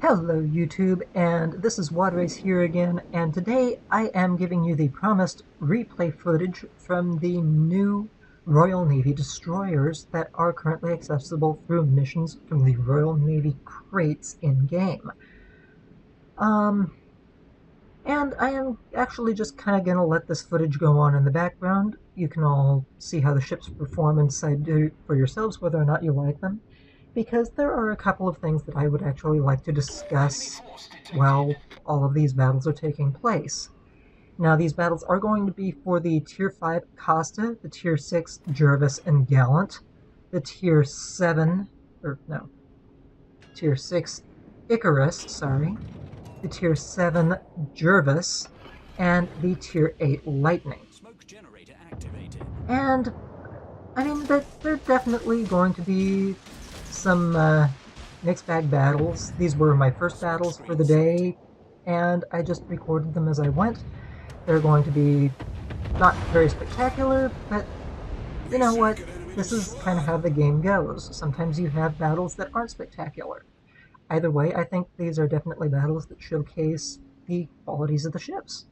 Hello YouTube, and this is Wadrace here again, and today I am giving you the promised replay footage from the new Royal Navy destroyers that are currently accessible through missions from the Royal Navy crates in-game. And I am actually just kind of going to let this footage go on in the background. You can all see how the ships perform inside for yourselves, whether or not you like them, because there are a couple of things that I would actually like to discuss while all of these battles are taking place. Now, these battles are going to be for the Tier 5 Costa, the Tier 6 Jervis and Gallant, the Tier 7, Tier 6 Icarus, sorry, the Tier 7 Jervis, and the Tier 8 Lightning. And, I mean, they're definitely going to be some mixed bag battles. These were my first battles for the day, and I just recorded them as I went. They're going to be not very spectacular, but you know what? This is kind of how the game goes. Sometimes you have battles that aren't spectacular. Either way, I think these are definitely battles that showcase the qualities of the ships.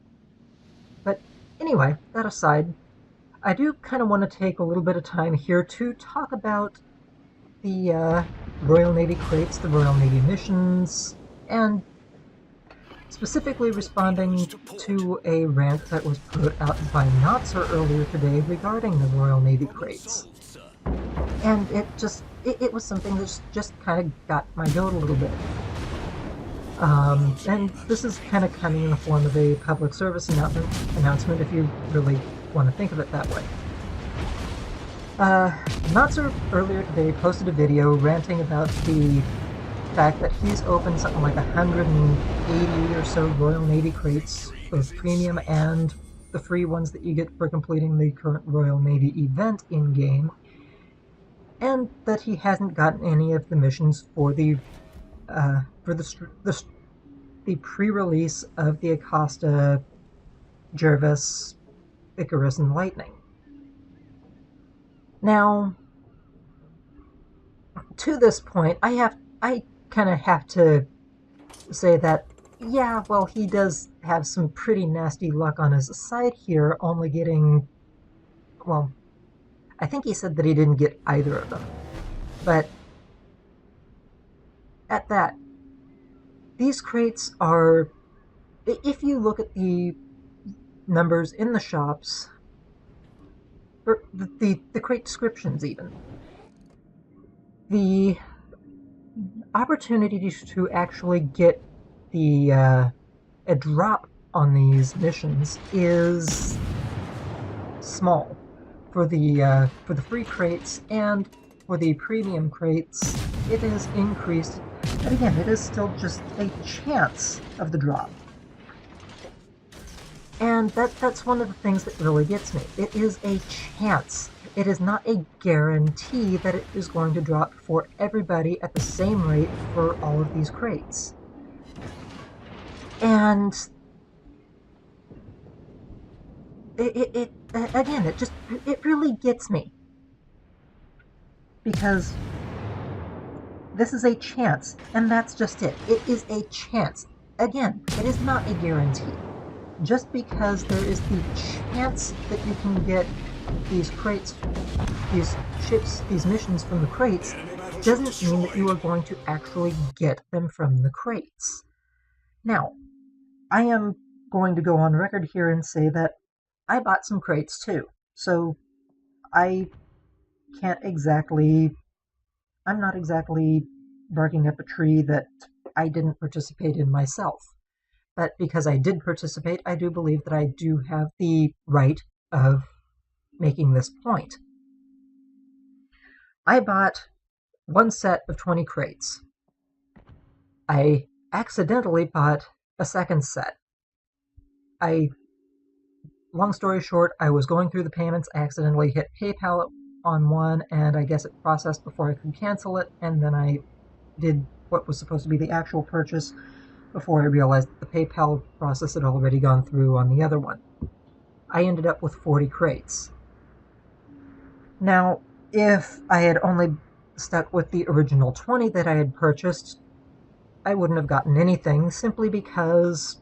But anyway, that aside, I do kind of want to take a little bit of time here to talk about the Royal Navy crates, the Royal Navy missions, and specifically responding to a rant that was put out by Notzer earlier today regarding the Royal Navy crates. And it was something that just kind of got my goat a little bit. And this is kind of coming in the form of a public service announcement if you really want to think of it that way. Notzer earlier today posted a video ranting about the fact that he's opened something like 180 or so Royal Navy crates, both premium and the free ones that you get for completing the current Royal Navy event in-game, and that he hasn't gotten any of the missions for the pre-release of the Acosta, Jervis, Icarus, and Lightning. Now, to this point, I kind of have to say that, yeah, well, he does have some pretty nasty luck on his side here, only getting, well, I think he said that he didn't get either of them. But at that, these crates are, if you look at the numbers in the shops, or the crate descriptions even, the opportunity to actually get a drop on these missions is small. For the free crates and for the premium crates, it is increased, but again, it is still just a chance of the drop. And that's one of the things that really gets me. It is a chance. It is not a guarantee that it is going to drop for everybody at the same rate for all of these crates. And again, it really gets me. Because this is a chance, and that's just it. It is a chance. Again, it is not a guarantee. Just because there is the chance that you can get these crates, these ships, these missions from the crates, doesn't mean that you are going to actually get them from the crates. Now, I am going to go on record here and say that I bought some crates too, so I'm not exactly barking up a tree that I didn't participate in myself. But because I did participate, I do believe that I do have the right of making this point. I bought one set of 20 crates. I accidentally bought a second set. Long story short, I was going through the payments, I accidentally hit PayPal on one, and I guess it processed before I could cancel it, and then I did what was supposed to be the actual purchase before I realized that the PayPal process had already gone through on the other one. I ended up with 40 crates. Now, if I had only stuck with the original 20 that I had purchased, I wouldn't have gotten anything simply because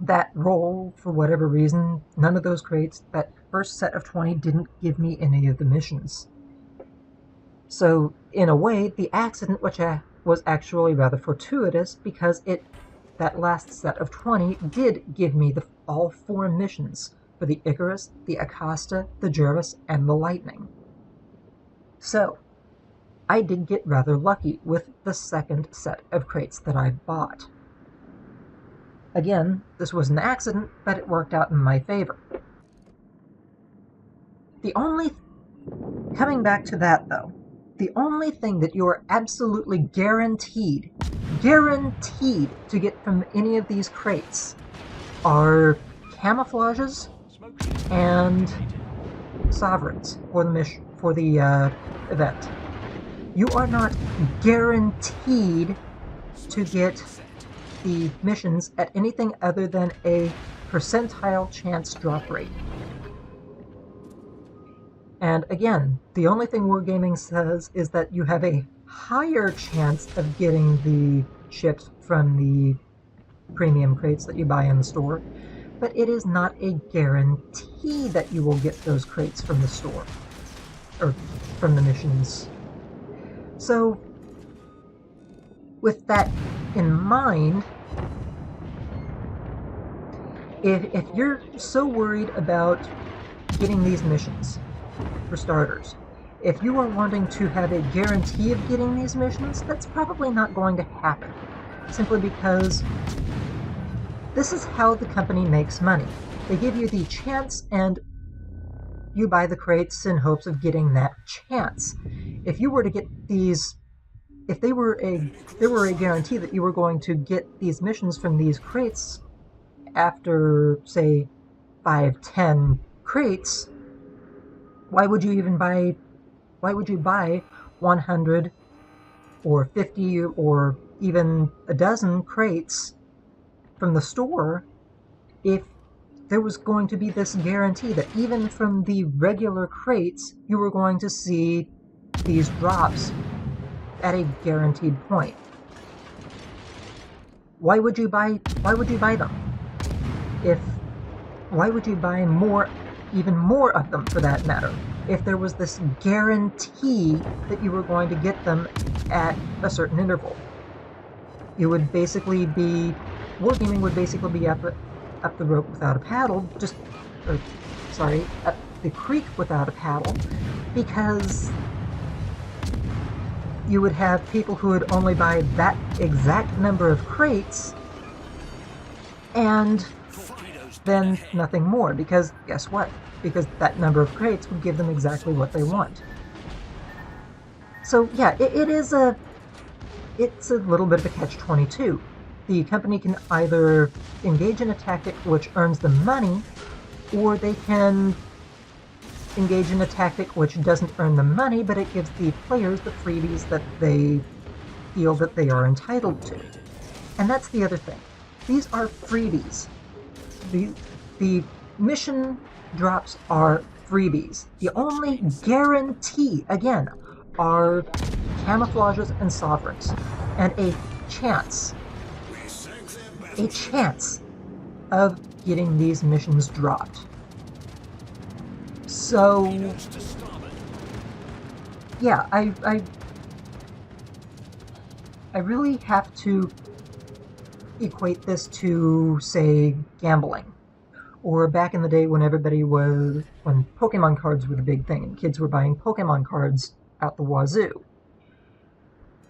that roll, for whatever reason, none of those crates, that first set of 20 didn't give me any of the missions. So, in a way, the accident, which was actually rather fortuitous, because that last set of 20 did give me all 4 missions for the Icarus, the Acosta, the Jervis, and the Lightning. So, I did get rather lucky with the second set of crates that I bought. Again, this was an accident, but it worked out in my favor. Coming back to that though, the only thing that you are absolutely guaranteed to get from any of these crates are camouflages and sovereigns for the event. You are not guaranteed to get the missions at anything other than a percentile chance drop rate. And again, the only thing Wargaming says is that you have a higher chance of getting the ships from the premium crates that you buy in the store, but it is not a guarantee that you will get those crates from the store, or from the missions. So, with that in mind, if you're so worried about getting these missions, for starters, if you are wanting to have a guarantee of getting these missions, that's probably not going to happen, simply because this is how the company makes money. They give you the chance, and you buy the crates in hopes of getting that chance. If you were to get these, if there were a guarantee that you were going to get these missions from these crates after, say, 5-10 crates, why would you buy 100 or 50 or even a dozen crates from the store if there was going to be this guarantee that even from the regular crates you were going to see these drops at a guaranteed point? Why would you buy them? Why would you buy even more of them, for that matter, if there was this guarantee that you were going to get them at a certain interval? Wargaming would basically be up the rope without a paddle, up the creek without a paddle, because you would have people who would only buy that exact number of crates, and then nothing more, because guess what? Because that number of crates would give them exactly what they want. So yeah, it's a little bit of a catch-22. The company can either engage in a tactic which earns them money, or they can engage in a tactic which doesn't earn them money, but it gives the players the freebies that they feel that they are entitled to. And that's the other thing. These are freebies. The mission drops are freebies. The only guarantee, again, are camouflages and sovereigns, and a chance of getting these missions dropped. So, yeah, I really have to equate this to, say, gambling. Or back in the day when when Pokemon cards were the big thing and kids were buying Pokemon cards out the wazoo.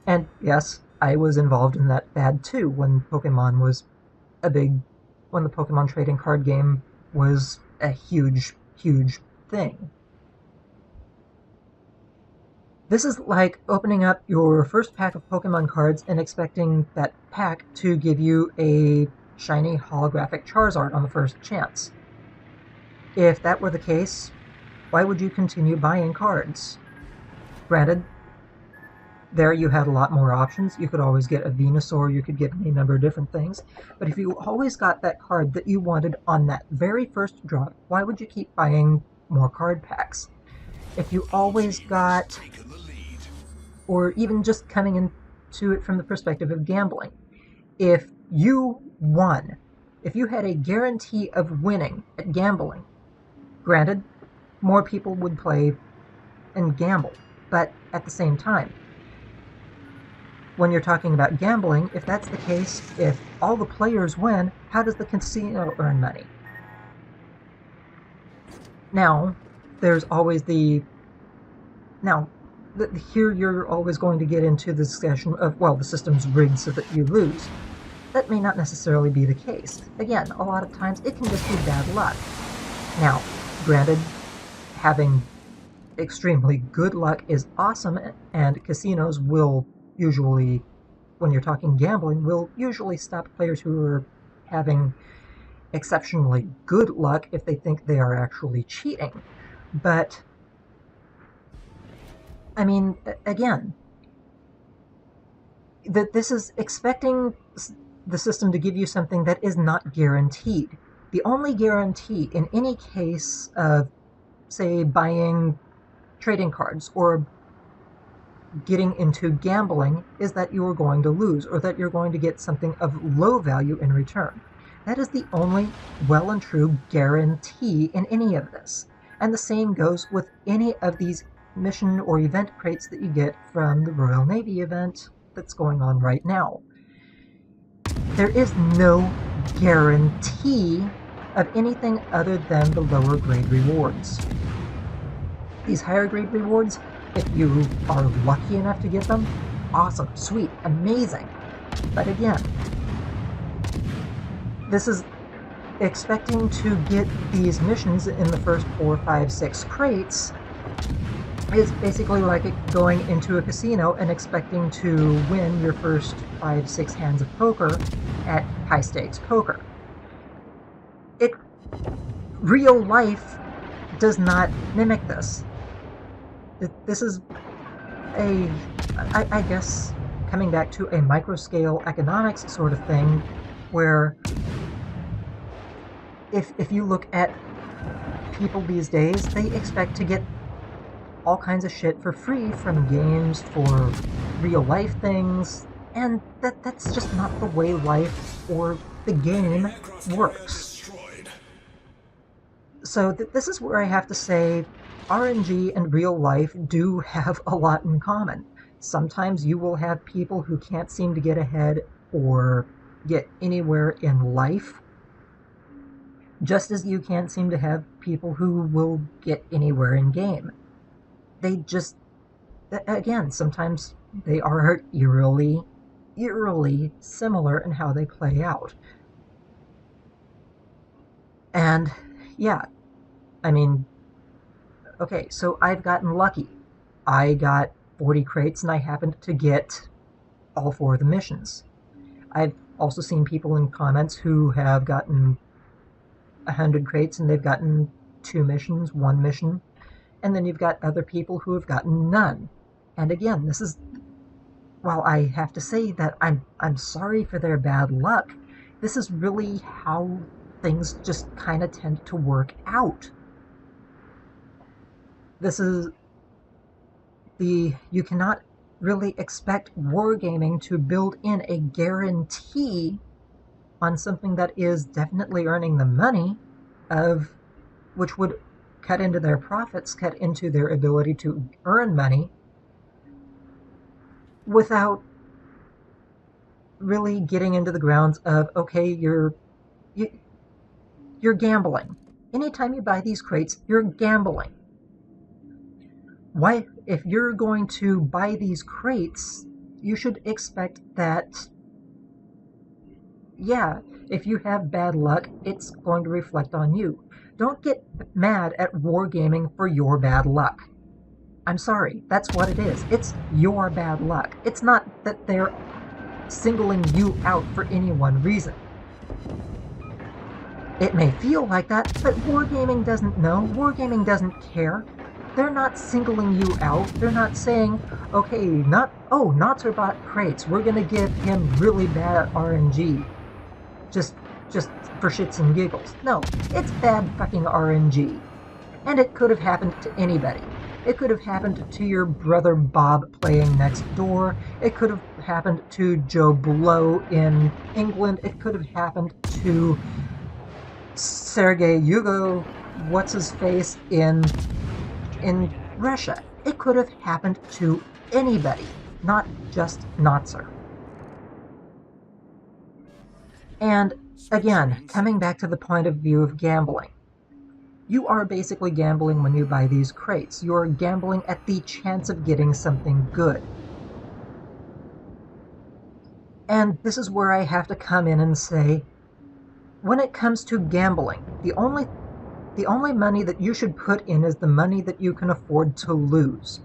And yes, I was involved in that fad too when the Pokemon trading card game was a huge, huge thing. This is like opening up your first pack of Pokemon cards and expecting that pack to give you a shiny holographic Charizard on the first chance. If that were the case, why would you continue buying cards? Granted, there you had a lot more options. You could always get a Venusaur, you could get any number of different things. But if you always got that card that you wanted on that very first drop, why would you keep buying more card packs? If you always got, or even just coming in to it from the perspective of gambling. If you won, if you had a guarantee of winning at gambling, granted, more people would play and gamble, but at the same time, when you're talking about gambling, if that's the case, if all the players win, how does the casino earn money? Now, there's always here you're always going to get into the discussion of, well, the system's rigged so that you lose. That may not necessarily be the case. Again, a lot of times it can just be bad luck. Now, granted, having extremely good luck is awesome, and casinos will usually, when you're talking gambling, will usually stop players who are having exceptionally good luck if they think they are actually cheating. But, I mean, again, this is expecting the system to give you something that is not guaranteed. The only guarantee in any case of, say, buying trading cards or getting into gambling is that you are going to lose, or that you're going to get something of low value in return. That is the only well and true guarantee in any of this. And the same goes with any of these mission or event crates that you get from the Royal Navy event that's going on right now. There is no guarantee of anything other than the lower grade rewards. These higher grade rewards, if you are lucky enough to get them, awesome, sweet, amazing. But again, this is expecting to get these missions in the first 4, 5, 6 crates is basically like going into a casino and expecting to win your first 5, 6 hands of poker at high stakes poker. Real life does not mimic this. This is I guess, coming back to a micro-scale economics sort of thing, where if you look at people these days, they expect to get all kinds of shit for free from games, for real life things, and that's just not the way life or the game works. So this is where I have to say RNG and real life do have a lot in common. Sometimes you will have people who can't seem to get ahead or get anywhere in life, just as you can't seem to have people who will get anywhere in game. They just, again, sometimes they are eerily similar in how they play out. And yeah, I mean, okay, so I've gotten lucky. I got 40 crates and I happened to get all 4 of the missions. I've also seen people in comments who have gotten 100 crates and they've gotten 2 missions, 1 mission, and then you've got other people who have gotten none. And again, this is, while I have to say that I'm sorry for their bad luck, this is really how things just kind of tend to work out. You cannot really expect wargaming to build in a guarantee on something that is definitely earning the money, which would cut into their profits, cut into their ability to earn money, without really getting into the grounds of, okay, you're gambling. Anytime you buy these crates, you're gambling. Why, if you're going to buy these crates, you should expect that, yeah, if you have bad luck, it's going to reflect on you. Don't get mad at wargaming for your bad luck. I'm sorry, that's what it is. It's your bad luck. It's not that they're singling you out for any one reason. It may feel like that, but wargaming doesn't know. Wargaming doesn't care. They're not singling you out. They're not saying, okay, Notzer bought crates. We're gonna give him really bad RNG. Just for shits and giggles. No, it's bad fucking RNG. And it could have happened to anybody. It could have happened to your brother Bob playing next door. It could have happened to Joe Blow in England. It could have happened to Sergei Yugo, what's-his-face, in Russia. It could have happened to anybody, not just Notzer. And again, coming back to the point of view of gambling, you are basically gambling when you buy these crates. You are gambling at the chance of getting something good. And this is where I have to come in and say, when it comes to gambling, the only money that you should put in is the money that you can afford to lose.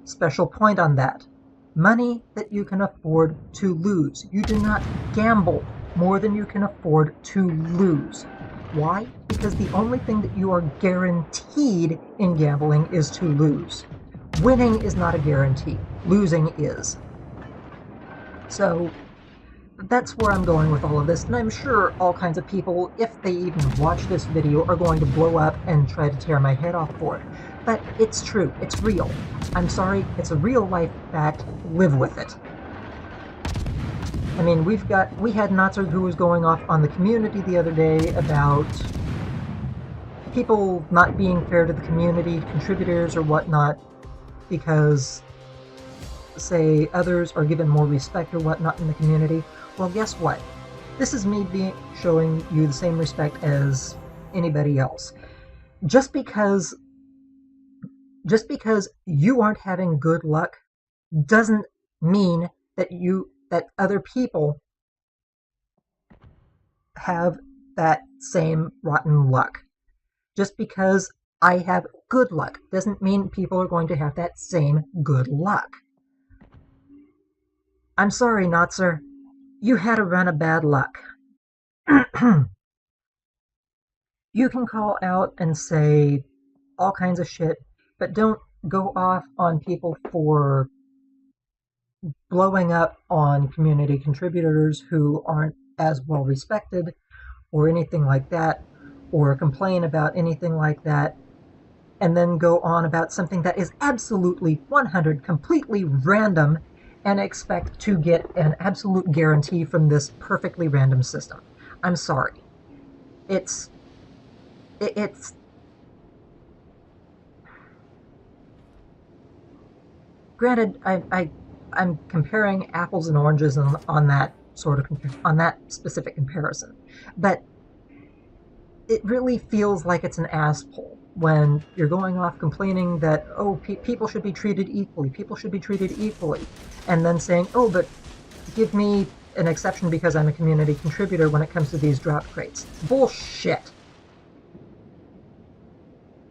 Special point on that. Money that you can afford to lose. You do not gamble more than you can afford to lose. Why? Because the only thing that you are guaranteed in gambling is to lose. Winning is not a guarantee. Losing is. So that's where I'm going with all of this, and I'm sure all kinds of people, if they even watch this video, are going to blow up and try to tear my head off for it. But it's true. It's real. I'm sorry. It's a real-life fact. Live with it. I mean, we had Notzer who was going off on the community the other day about people not being fair to the community, contributors or whatnot, because, say, others are given more respect or whatnot in the community. Well, guess what? This is me showing you the same respect as anybody else. Just because you aren't having good luck doesn't mean that other people have that same rotten luck. Just because I have good luck doesn't mean people are going to have that same good luck. I'm sorry, Notzer. You had a run of bad luck. You can call out and say all kinds of shit, but don't go off on people for blowing up on community contributors who aren't as well respected or anything like that, or complain about anything like that, and then go on about something that is absolutely 100 completely random and expect to get an absolute guarantee from this perfectly random system. I'm sorry. It's granted, I'm comparing apples and oranges on that specific comparison, but it really feels like it's an ass pull when you're going off complaining that, oh, people should be treated equally, and then saying, oh, but give me an exception because I'm a community contributor when it comes to these drop crates. Bullshit.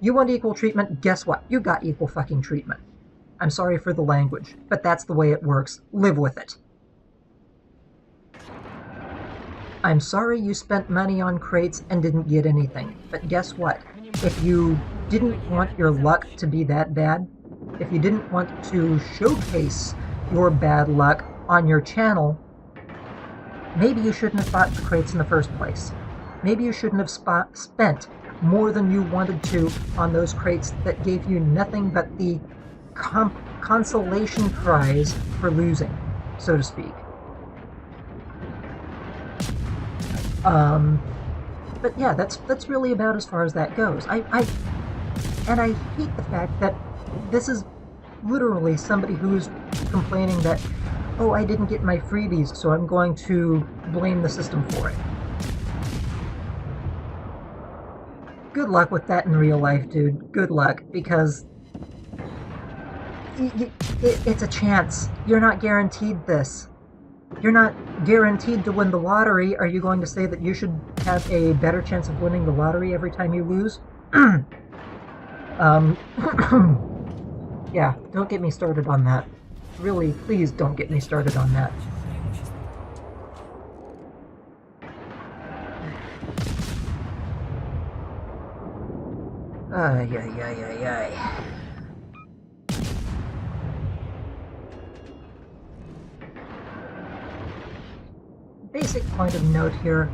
You want equal treatment? Guess what? You got equal fucking treatment. I'm sorry for the language, but that's the way it works. Live with it. I'm sorry you spent money on crates and didn't get anything, but guess what? If you didn't want your luck to be that bad, if you didn't want to showcase your bad luck on your channel, maybe you shouldn't have bought the crates in the first place. Maybe you shouldn't have spent more than you wanted to on those crates that gave you nothing but the consolation prize for losing, so to speak. But yeah, that's really about as far as that goes. I hate the fact that this is literally somebody who's complaining that, oh, I didn't get my freebies, so I'm going to blame the system for it. Good luck with that in real life, dude. Good luck, because it's a chance. You're not guaranteed this. You're not guaranteed to win the lottery. Are you going to say that you should have a better chance of winning the lottery every time you lose? Yeah, don't get me started on that. Really, please don't get me started on that. Ay, ay, ay, ay, ay. Basic point of note here,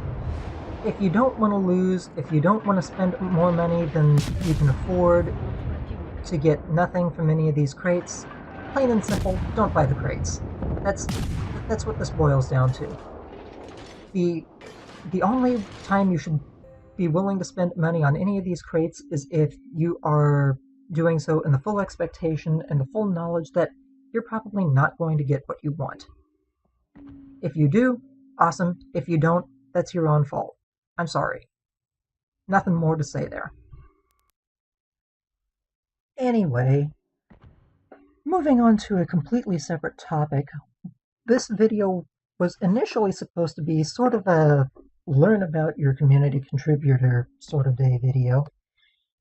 if you don't want to lose, if you don't want to spend more money than you can afford to get nothing from any of these crates, plain and simple, don't buy the crates. That's what this boils down to. The only time you should be willing to spend money on any of these crates is if you are doing so in the full expectation and the full knowledge that you're probably not going to get what you want. If you do, awesome. If you don't, that's your own fault. I'm sorry. Nothing more to say there. Anyway, moving on to a completely separate topic, this video was initially supposed to be sort of a learn about your community contributor sort of day video,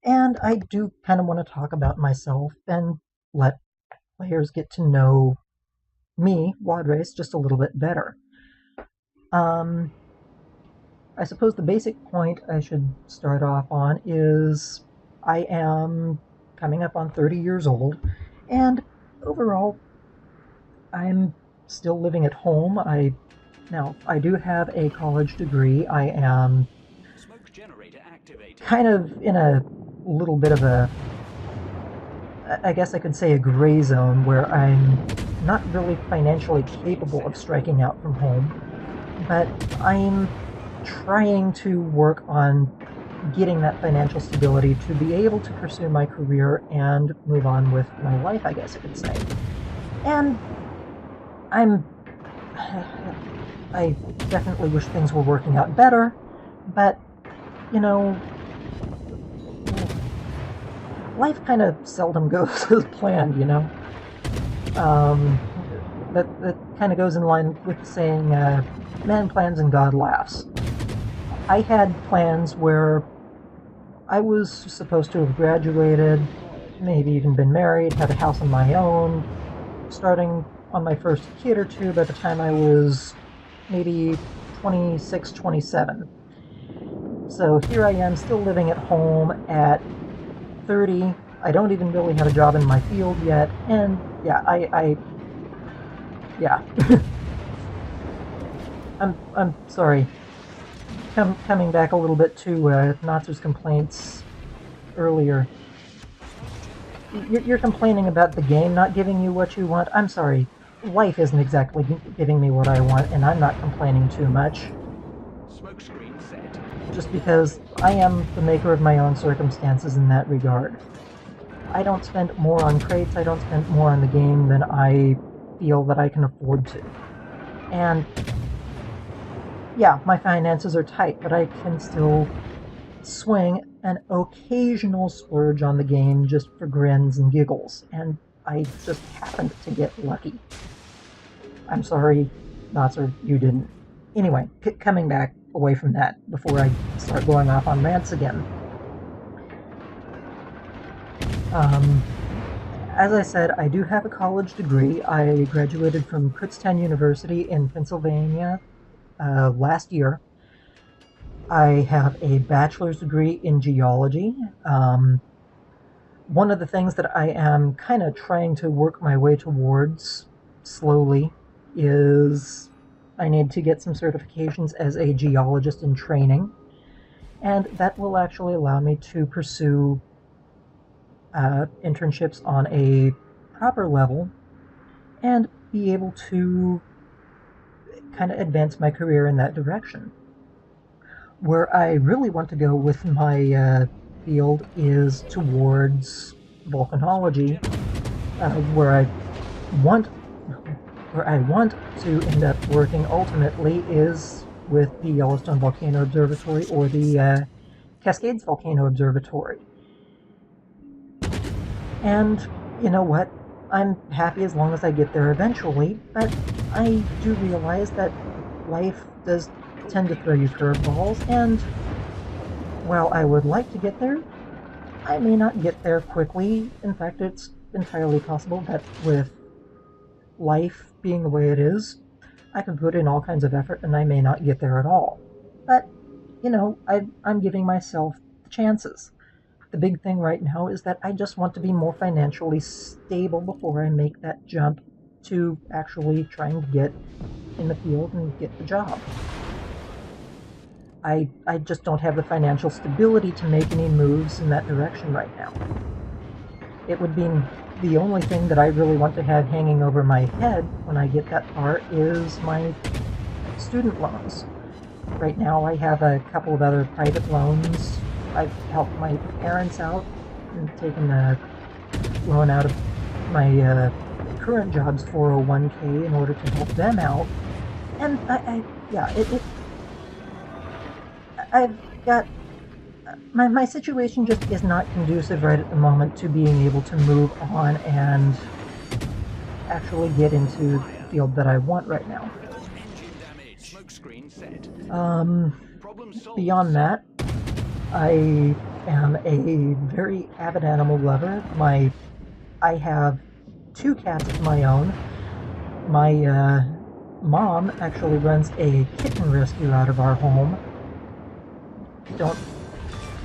and I do kind of want to talk about myself and let players get to know me, Wadrace, just a little bit better. I suppose the basic point I should start off on is I am coming up on 30 years old, and overall, I'm still living at home. Now, I do have a college degree. I am kind of in a little bit of a, I guess I could say, a gray zone where I'm not really financially capable of striking out from home, but I'm trying to work on getting that financial stability to be able to pursue my career and move on with my life, I guess I could say. And I definitely wish things were working out better, but, you know, life kind of seldom goes as planned, you know? That kind of goes in line with the saying, man plans and God laughs. I had plans where I was supposed to have graduated, maybe even been married, had a house on my own, starting on my first kid or two by the time I was maybe 26, 27. So here I am, still living at home at 30. I don't even really have a job in my field yet, and yeah, yeah. I'm sorry. Coming back a little bit to Natsu's complaints earlier. You're complaining about the game not giving you what you want. I'm sorry. Life isn't exactly giving me what I want, and I'm not complaining too much. Just because I am the maker of my own circumstances in that regard. I don't spend more on crates, I don't spend more on the game than I feel that I can afford to. And yeah, my finances are tight, but I can still swing an occasional splurge on the game just for grins and giggles, and I just happened to get lucky. I'm sorry, Natsu, you didn't. Anyway, coming back away from that before I start going off on rants again. As I said, I do have a college degree. I graduated from Kutztown University in Pennsylvania last year. I have a bachelor's degree in geology. One of the things that I am kind of trying to work my way towards slowly is I need to get some certifications as a geologist in training, and that will actually allow me to pursue internships on a proper level and be able to kind of advance my career in that direction. Where I really want to go with my field is towards volcanology, where I want to end up working ultimately is with the Yellowstone Volcano Observatory or the Cascades Volcano Observatory. And you know what? I'm happy as long as I get there eventually, but I do realize that life does tend to throw you curveballs, and while I would like to get there, I may not get there quickly. In fact, it's entirely possible that with life being the way it is, I could put in all kinds of effort and I may not get there at all. But, you know, I'm giving myself the chances. The big thing right now is that I just want to be more financially stable before I make that jump to actually trying to get in the field and get the job. I just don't have the financial stability to make any moves in that direction right now. It would be the only thing that I really want to have hanging over my head when I get that far is my student loans. Right now I have a couple of other private loans. I've helped my parents out and taken a loan out of my current job's 401k in order to help them out. And I've got my situation just is not conducive right at the moment to being able to move on and actually get into the field that I want right now. Beyond that, I am a very avid animal lover. I have 2 cats of my own. My mom actually runs a kitten rescue out of our home.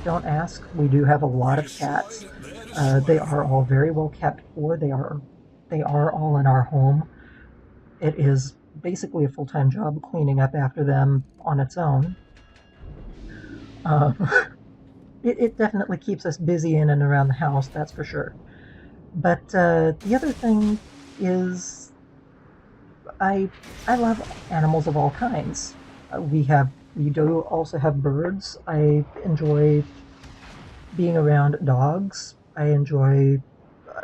Don't ask. We do have a lot of cats. They are all very well kept for. They are all in our home. It is basically a full-time job cleaning up after them on its own. It definitely keeps us busy in and around the house, that's for sure. But the other thing is I love animals of all kinds. We do also have birds. I enjoy being around dogs. I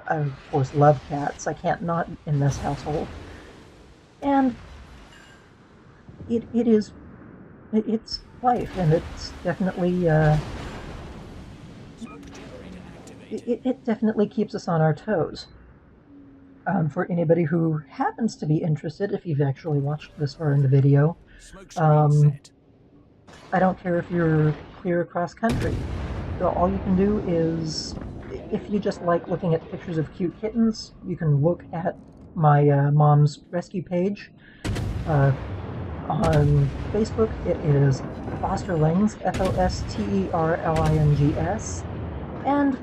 of course, love cats. I can't not in this household. And it's life, and it's definitely it definitely keeps us on our toes. For anybody who happens to be interested, if you've actually watched this far in the video, I don't care if you're clear across country. All you can do is, if you just like looking at pictures of cute kittens, you can look at my mom's rescue page. On Facebook, it is Fosterlings, Fosterlings, and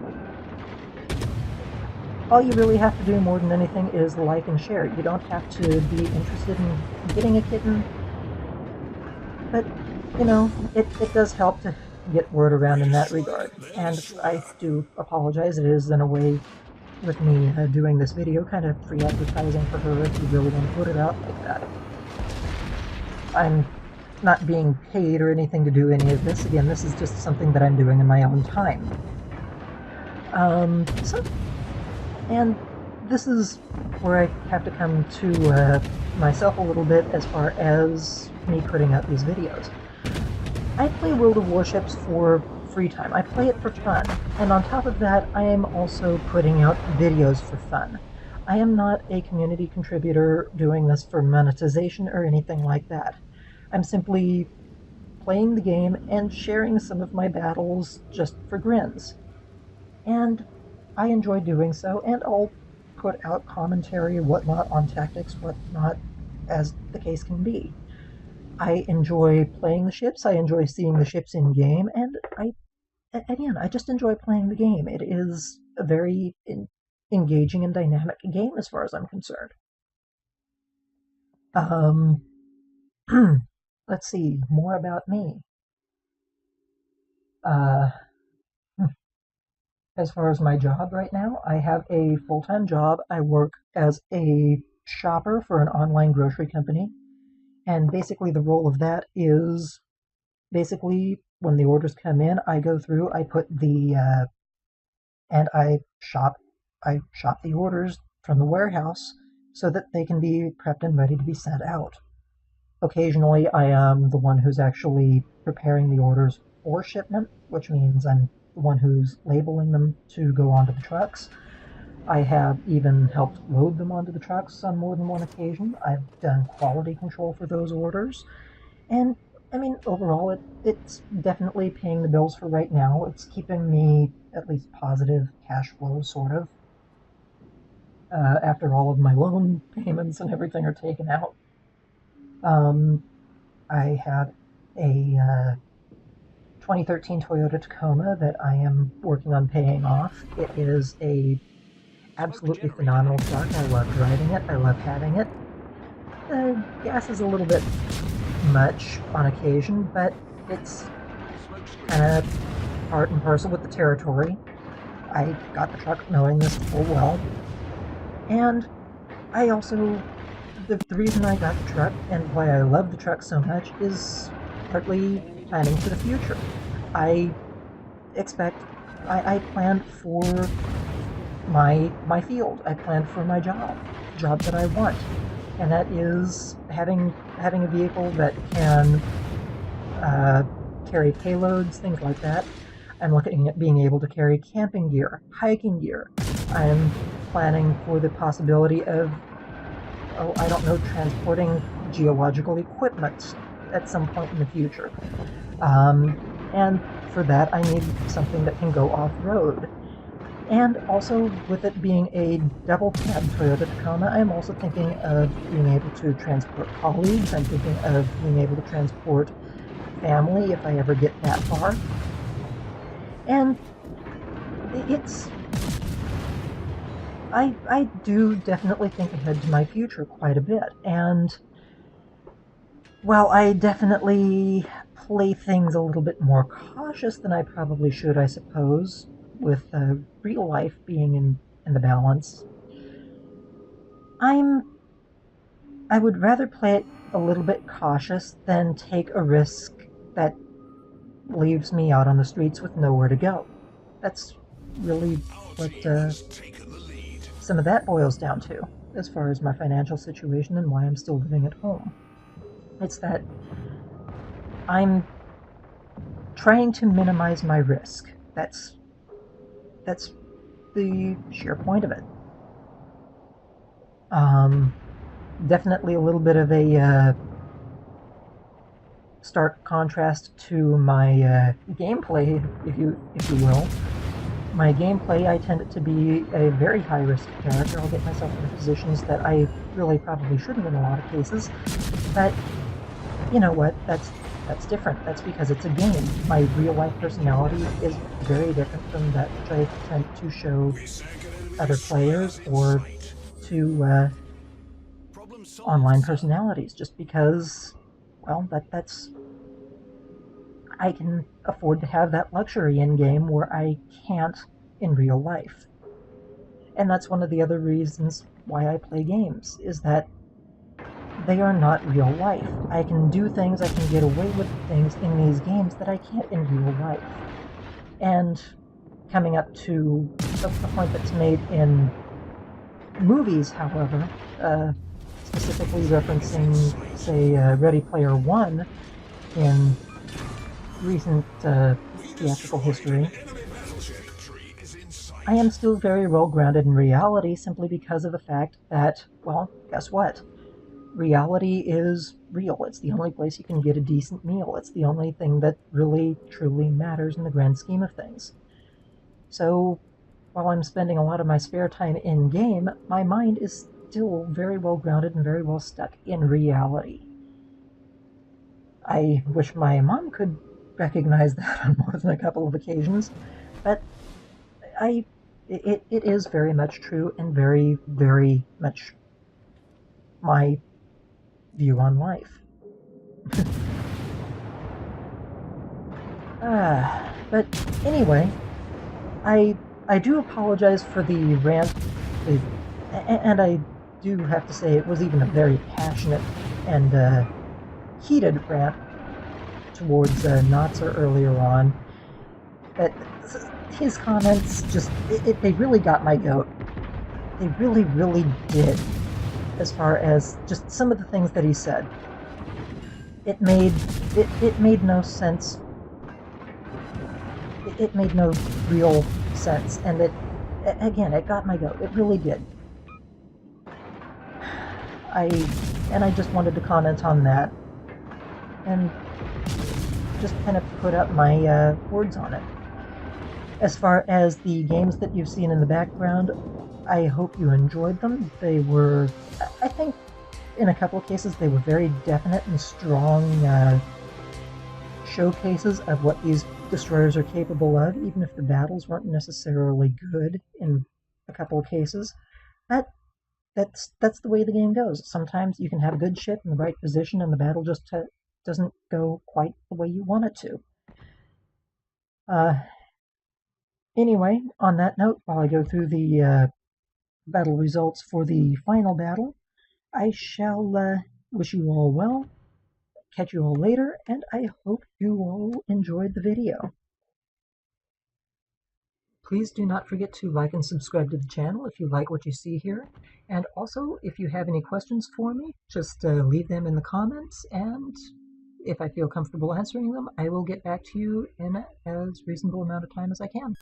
all you really have to do more than anything is like and share. You don't have to be interested in getting a kitten, but you know, it does help to get word around in that regard. And I do apologize, it is in a way with me doing this video, kind of free advertising for her if you really want to put it out like that. I'm not being paid or anything to do any of this. Again, this is just something that I'm doing in my own time. And this is where I have to come to myself a little bit as far as me putting out these videos. I play World of Warships for free time. I play it for fun, and on top of that, I am also putting out videos for fun. I am not a community contributor doing this for monetization or anything like that. I'm simply playing the game and sharing some of my battles just for grins. And I enjoy doing so, and I'll put out commentary and whatnot on tactics, whatnot, as the case can be. I enjoy playing the ships, I enjoy seeing the ships in game, and I just enjoy playing the game. It is a very engaging and dynamic game as far as I'm concerned. Let's see, more about me. As far as my job right now, I have a full-time job. I work as a shopper for an online grocery company. And basically the role of that is, basically when the orders come in, I go through, I put and I shop the orders from the warehouse so that they can be prepped and ready to be sent out. Occasionally I am the one who's actually preparing the orders for shipment, which means I'm the one who's labeling them to go onto the trucks. I have even helped load them onto the trucks on more than one occasion. I've done quality control for those orders. And, I mean, overall, it's definitely paying the bills for right now. It's keeping me at least positive cash flow, sort of, after all of my loan payments and everything are taken out. I have a 2013 Toyota Tacoma that I am working on paying off. It is a absolutely phenomenal truck. I love driving it. I love having it. The gas is a little bit much on occasion, but it's kind of part and parcel with the territory. I got the truck knowing this full well. And I also, the reason I got the truck and why I love the truck so much is partly planning for the future. I expect, I planned for my field. I planned for my job that I want, and that is having a vehicle that can carry payloads, things like that. I'm looking at being able to carry camping gear, hiking gear. I'm planning for the possibility of, oh, I don't know, transporting geological equipment at some point in the future. And for that, I need something that can go off-road. And also, with it being a double-cab Toyota Tacoma, I'm also thinking of being able to transport colleagues. I'm thinking of being able to transport family if I ever get that far. And it's... I do definitely think ahead to my future quite a bit. And while I definitely play things a little bit more cautious than I probably should, I suppose, with real life being in the balance, I would rather play it a little bit cautious than take a risk that leaves me out on the streets with nowhere to go. That's really what some of that boils down to, as far as my financial situation and why I'm still living at home. It's that I'm trying to minimize my risk. That's the sheer point of it. Definitely a little bit of a stark contrast to my gameplay, if you will. My gameplay, I tend it to be a very high-risk character. I'll get myself into positions that I really probably shouldn't in a lot of cases. But you know what? That's different. That's because it's a game. My real-life personality is very different from that which I attempt to show other players or to online personalities. Just because, well, that's I can afford to have that luxury in game where I can't in real life. And that's one of the other reasons why I play games, is that they are not real life. I can do things, I can get away with things in these games that I can't in real life. And coming up to a point that's made in movies, however, specifically referencing, say, Ready Player One in recent theatrical history, I am still very well grounded in reality simply because of the fact that, well, guess what? Reality is real. It's the only place you can get a decent meal. It's the only thing that really, truly matters in the grand scheme of things. So, while I'm spending a lot of my spare time in game, my mind is still very well grounded and very well stuck in reality. I wish my mom could recognize that on more than a couple of occasions, but it is very much true and very, very much my view on life. But anyway, I do apologize for the rant, and I do have to say it was even a very passionate and heated rant towards Notzer earlier on. But his comments just, they really got my goat. They really, really did. As far as just some of the things that he said. It made no sense. It made no real sense. And it got my goat. It really did. I just wanted to comment on that. And just kind of put up my words on it. As far as the games that you've seen in the background, I hope you enjoyed them. They were, I think, in a couple of cases, they were very definite and strong showcases of what these destroyers are capable of, even if the battles weren't necessarily good in a couple of cases. But that's the way the game goes. Sometimes you can have a good ship in the right position, and the battle just doesn't go quite the way you want it to. Anyway, on that note, while I go through the battle results for the final battle. I shall wish you all well, catch you all later, and I hope you all enjoyed the video. Please do not forget to like and subscribe to the channel if you like what you see here. And also, if you have any questions for me, just leave them in the comments, and if I feel comfortable answering them, I will get back to you in as reasonable amount of time as I can.